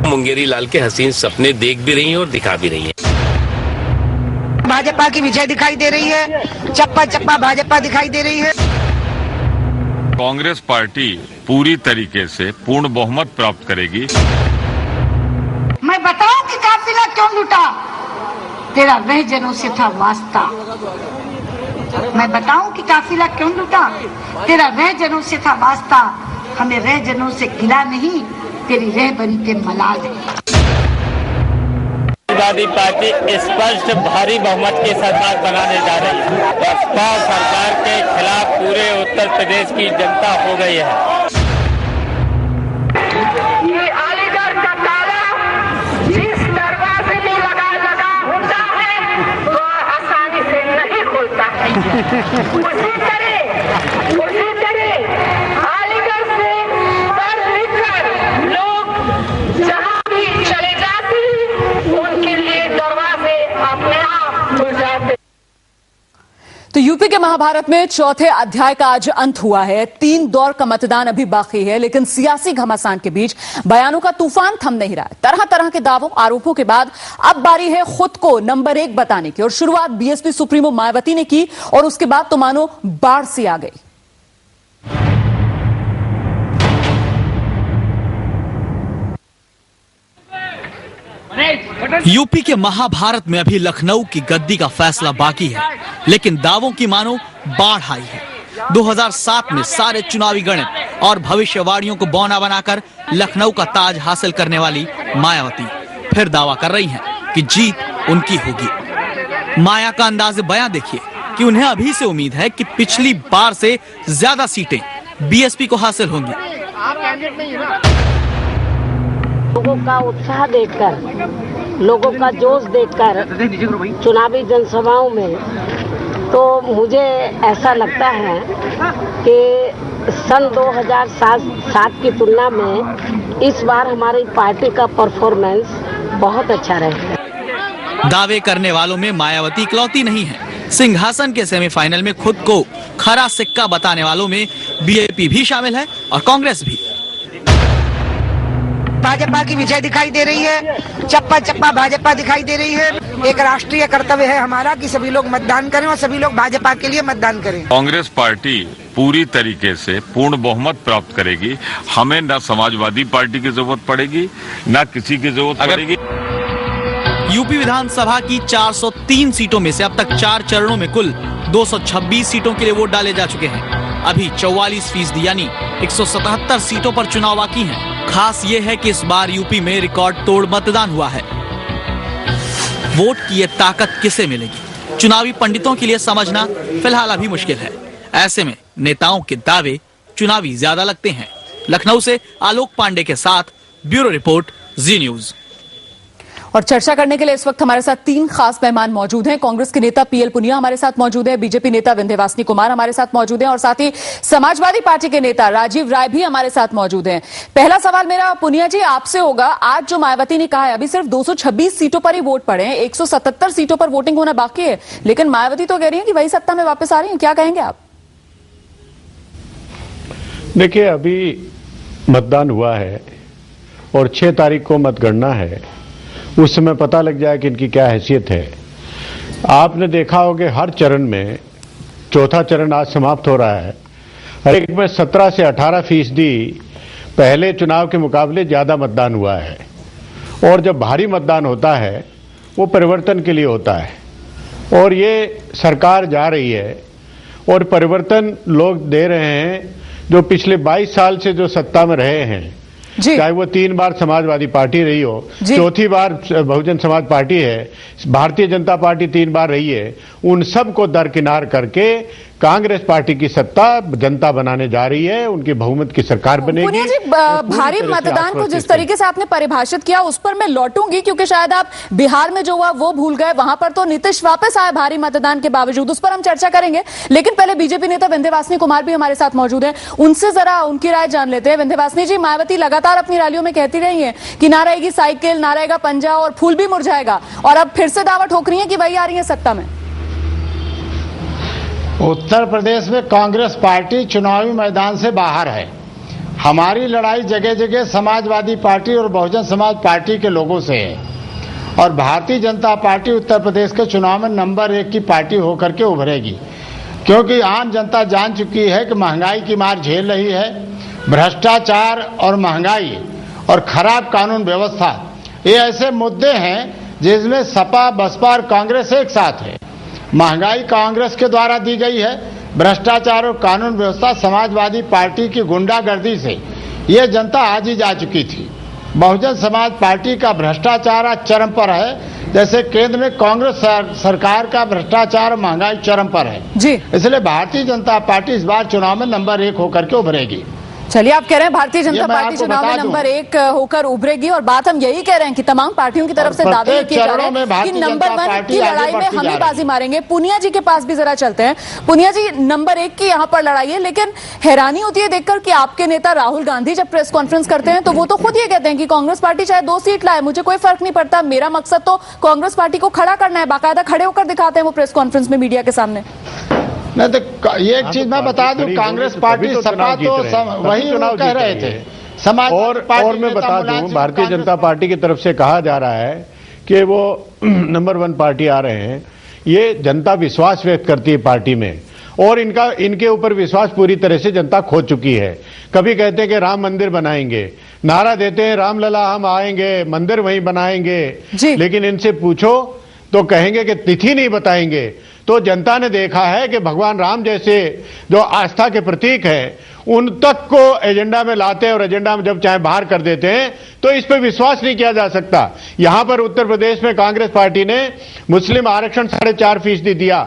मुंगेरी लाल के हसीन सपने देख भी रही हैं और दिखा भी रही हैं। भाजपा की विजय दिखाई दे रही है, चप्पा चप्पा भाजपा दिखाई दे रही है। कांग्रेस पार्टी पूरी तरीके से पूर्ण बहुमत प्राप्त करेगी। मैं बताऊं कि काफिला क्यों लूटा? तेरा वह जनों से था वास्ता। मैं बताऊं कि काफिला क्यों लूटा? तेरा वह जनों से था वास्ता। हमें रह जनों से गिला नहीं, तेरी रहबरी पे मलाल है। समाजवादी पार्टी स्पष्ट भारी बहुमत की सरकार बनाने जा रही है। बसपा सरकार के खिलाफ पूरे उत्तर प्रदेश की जनता हो गई है। ये अलीगढ़ का ताला जिस दरवाजे में लगा होता है वो आसानी से नहीं खुलता है। उसी तरह अलीगढ़ से पढ़ लिख कर लोग जहाँ भी चले जाते उनके लिए दरवाजे अपने आप खुल जाते। तो यूपी के महाभारत में चौथे अध्याय का आज अंत हुआ है। 3 दौर का मतदान अभी बाकी है, लेकिन सियासी घमासान के बीच बयानों का तूफान थम नहीं रहा है। तरह तरह के दावों आरोपों के बाद अब बारी है खुद को नंबर 1 बताने की। और शुरुआत बीएसपी सुप्रीमो मायावती ने की और उसके बाद तो मानो बाढ़ सी आ गई। यूपी के महाभारत में अभी लखनऊ की गद्दी का फैसला बाकी है, लेकिन दावों की मानो बाढ़ आई है। 2007 में सारे चुनावी गणित और भविष्यवाणियों को बौना बनाकर लखनऊ का ताज हासिल करने वाली मायावती फिर दावा कर रही हैं कि जीत उनकी होगी। माया का अंदाज़े बयां देखिए कि उन्हें अभी से उम्मीद है कि पिछली बार से ज्यादा सीटें बीएसपी को हासिल होंगी। लोगों का उत्साह देखकर, लोगों का जोश देखकर चुनावी जनसभाओं में तो मुझे ऐसा लगता है कि सन 2007 की तुलना में इस बार हमारी पार्टी का परफॉर्मेंस बहुत अच्छा रहेगा। दावे करने वालों में मायावती इकलौती नहीं है। सिंहासन के सेमीफाइनल में खुद को खरा सिक्का बताने वालों में बीजेपी भी शामिल है और कांग्रेस भी। भाजपा की विजय दिखाई दे रही है, चप्पा चप्पा भाजपा दिखाई दे रही है। एक राष्ट्रीय कर्तव्य है हमारा कि सभी लोग मतदान करें और सभी लोग भाजपा के लिए मतदान करें। कांग्रेस पार्टी पूरी तरीके से पूर्ण बहुमत प्राप्त करेगी। हमें न समाजवादी पार्टी की जरूरत पड़ेगी, न किसी की जरूरत पड़ेगी। यूपी विधानसभा की 403 सीटों में से अब तक 4 चरणों में कुल 226 सीटों के लिए वोट डाले जा चुके हैं। अभी 44% यानी 177 सीटों पर चुनाव बाकी हैं। खास ये है कि इस बार यूपी में रिकॉर्ड तोड़ मतदान हुआ है। वोट की ये ताकत किसे मिलेगी, चुनावी पंडितों के लिए समझना फिलहाल अभी मुश्किल है। ऐसे में नेताओं के दावे चुनावी ज्यादा लगते हैं। लखनऊ से आलोक पांडे के साथ ब्यूरो रिपोर्ट, जी न्यूज। और चर्चा करने के लिए इस वक्त हमारे साथ 3 खास मेहमान मौजूद हैं। कांग्रेस के नेता पीएल पुनिया हमारे साथ मौजूद हैं, बीजेपी नेता विंध्यवासिनी कुमार हमारे साथ मौजूद हैं और साथ ही समाजवादी पार्टी के नेता राजीव राय भी हमारे साथ मौजूद हैं। पहला सवाल मेरा पुनिया जी आपसे होगा। आज जो मायावती ने कहा है अभी सिर्फ 226 सीटों पर ही वोट पड़े हैं, 177 सीटों पर वोटिंग होना बाकी है, लेकिन मायावती तो कह रही है कि वही सत्ता में वापस आ रही है। क्या कहेंगे आप? देखिए, अभी मतदान हुआ है और 6 तारीख को मतगणना है। उस समय पता लग जाए कि इनकी क्या हैसियत है। आपने देखा होगा कि हर चरण में, चौथा चरण आज समाप्त हो रहा है, हर एक में 17 से 18% पहले चुनाव के मुकाबले ज़्यादा मतदान हुआ है। और जब भारी मतदान होता है वो परिवर्तन के लिए होता है और ये सरकार जा रही है और परिवर्तन लोग दे रहे हैं। जो पिछले 22 साल से जो सत्ता में रहे हैं, चाहे वो 3 बार समाजवादी पार्टी रही हो, चौथी बार बहुजन समाज पार्टी है, भारतीय जनता पार्टी 3 बार रही है, उन सब को दरकिनार करके कांग्रेस पार्टी की सत्ता जनता बनाने जा रही है। उनकी बहुमत की सरकार बनेगी। पुनिया जी, भारी मतदान को जिस तरीके से आपने परिभाषित किया उस पर मैं लौटूंगी, क्योंकि शायद आप बिहार में जो हुआ वो भूल गए। वहां पर तो नीतीश वापस आए भारी मतदान के बावजूद, उस पर हम चर्चा करेंगे। लेकिन पहले बीजेपी नेता विंध्यवासिनी कुमार भी हमारे साथ मौजूद है, उनसे जरा उनकी राय जान लेते हैं। विंध्यवासिनी जी, मायावती लगातार अपनी रैलियों में कहती रही है कि ना रहेगी साइकिल, ना रहेगा पंजा और फूल भी मुरझाएगा, और अब फिर से दावा ठोक रही है कि वही आ रही है सत्ता में। उत्तर प्रदेश में कांग्रेस पार्टी चुनावी मैदान से बाहर है हमारी लड़ाई जगह जगह समाजवादी पार्टी और बहुजन समाज पार्टी के लोगों से है और भारतीय जनता पार्टी उत्तर प्रदेश के चुनाव में नंबर 1 की पार्टी होकर के उभरेगी, क्योंकि आम जनता जान चुकी है कि महंगाई की मार झेल रही है। भ्रष्टाचार और महंगाई और खराब कानून व्यवस्था ये ऐसे मुद्दे हैं जिसमें सपा, बसपा और कांग्रेस एक साथ है। महंगाई कांग्रेस के द्वारा दी गई है, भ्रष्टाचार और कानून व्यवस्था समाजवादी पार्टी की गुंडागर्दी से ये जनता आज ही जा चुकी थी। बहुजन समाज पार्टी का भ्रष्टाचार आज चरम पर है, जैसे केंद्र में कांग्रेस सरकार का भ्रष्टाचार और महंगाई चरम पर है जी। इसलिए भारतीय जनता पार्टी इस बार चुनाव में नंबर 1 होकर के उभरेगी। चलिए, आप कह रहे हैं भारतीय जनता पार्टी चुनाव में नंबर 1 होकर उभरेगी और बात हम यही कह रहे हैं कि तमाम पार्टियों की तरफ से दावे किए जा रहे हैं कि नंबर 1 की लड़ाई में हम ही बाजी मारेंगे। पुनिया जी के पास भी जरा चलते हैं। पुनिया जी, नंबर 1 की यहाँ पर लड़ाई है, लेकिन हैरानी होती है देखकर कि आपके नेता राहुल गांधी जब प्रेस कॉन्फ्रेंस करते हैं तो वो तो खुद ये कहते हैं कि कांग्रेस पार्टी चाहे 2 सीट लाए, मुझे कोई फर्क नहीं पड़ता, मेरा मकसद तो कांग्रेस पार्टी को खड़ा करना है। बाकायदा खड़े होकर दिखाते हैं वो प्रेस कॉन्फ्रेंस में मीडिया के सामने। नहीं तो ये एक चीज मैं बता दूं, कांग्रेस पार्टी सपा तो वही चुनाव कह रहे थे समाज और मैं बता दूं, भारतीय जनता पार्टी की तरफ से कहा जा रहा है कि वो नंबर 1 पार्टी आ रहे हैं। ये जनता विश्वास व्यक्त करती है पार्टी में और इनके ऊपर विश्वास पूरी तरह से जनता खो चुकी है। कभी कहते हैं कि राम मंदिर बनाएंगे, नारा देते हैं रामलला हम आएंगे, मंदिर वहीं बनाएंगे, लेकिन इनसे पूछो तो कहेंगे कि तिथि नहीं बताएंगे। तो जनता ने देखा है कि भगवान राम जैसे जो आस्था के प्रतीक है उन तक को एजेंडा में लाते हैं और एजेंडा में जब चाहे बाहर कर देते हैं तो इस पर विश्वास नहीं किया जा सकता। यहां पर उत्तर प्रदेश में कांग्रेस पार्टी ने मुस्लिम आरक्षण 4.5% दिया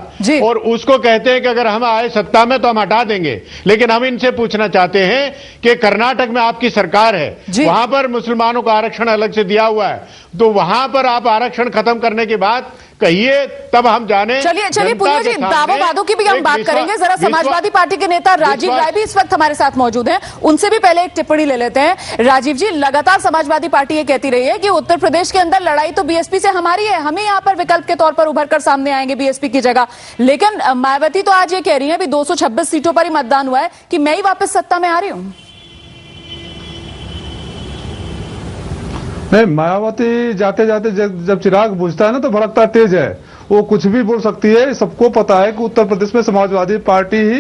और उसको कहते हैं कि अगर हम आए सत्ता में तो हम हटा देंगे। लेकिन हम इनसे पूछना चाहते हैं कि कर्नाटक में आपकी सरकार है, वहां पर मुसलमानों को आरक्षण अलग से दिया हुआ है, तो वहां पर आप आरक्षण खत्म करने की बात कहिए तब हम जाने। चलिए पुनिया जी, दावों वादों की भी हम बात करेंगे। जरा समाजवादी पार्टी के नेता राजीव राय भी इस वक्त हमारे साथ मौजूद हैं, उनसे भी पहले एक टिप्पणी ले लेते हैं। राजीव जी, लगातार समाजवादी पार्टी ये कहती रही है कि उत्तर प्रदेश के अंदर लड़ाई तो बीएसपी से हमारी है, हमें यहाँ पर विकल्प के तौर पर उभर कर सामने आएंगे बीएसपी की जगह। लेकिन मायावती तो आज ये कह रही है 226 सीटों पर ही मतदान हुआ है कि मैं ही वापस सत्ता में आ रही हूँ। नहीं, मायावती जाते जाते जब चिराग बुझता है ना तो भड़कता तेज है, वो कुछ भी बोल सकती है। सबको पता है कि उत्तर प्रदेश में समाजवादी पार्टी ही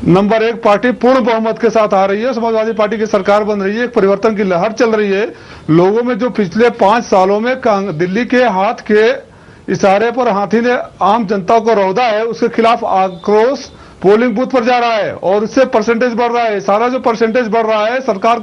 नंबर 1 पार्टी पूर्ण बहुमत के साथ आ रही है। समाजवादी पार्टी की सरकार बन रही है, एक परिवर्तन की लहर चल रही है। लोगों में जो पिछले 5 सालों में दिल्ली के हाथ के इशारे पर हाथी ने आम जनता को रौंदा है, उसके खिलाफ आक्रोश पोलिंग बूथ पर जा रहा है और उससे परसेंटेज बढ़ रहा है। सारा जो परसेंटेज बढ़ रहा है सरकार